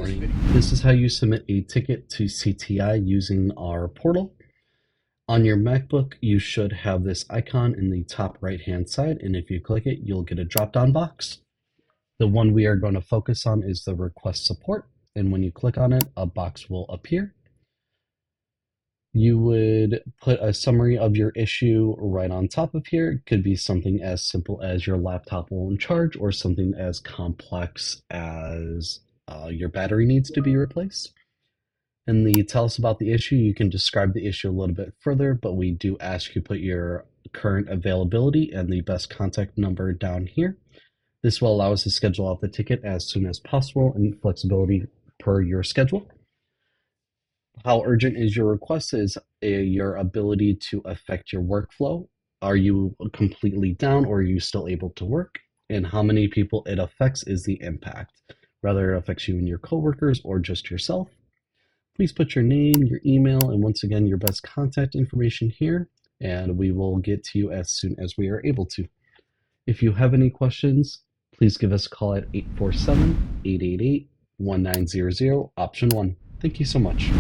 morning. This is how you submit a ticket to CTI using our portal. On your MacBook, you should have this icon in the top right-hand side, and if you click it, you'll get a drop-down box. The one we are going to focus on is the request support, and when you click on it, a box will appear. You would put a summary of your issue right on top of here. It could be something as simple as your laptop won't charge or something as complex as your battery needs to be replaced. In the tell us about the issue, you can describe the issue a little bit further, but we do ask you put your current availability and the best contact number down here. This will allow us to schedule out the ticket as soon as possible and flexibility per your schedule. How urgent is your request is your ability to affect your workflow. Are you completely down or are you still able to work? And how many people it affects is the impact, whether it affects you and your coworkers or just yourself. Please put your name, your email, and once again, your best contact information here, and we will get to you as soon as we are able to. If you have any questions, please give us a call at 847-888-1900, option 1. Thank you so much.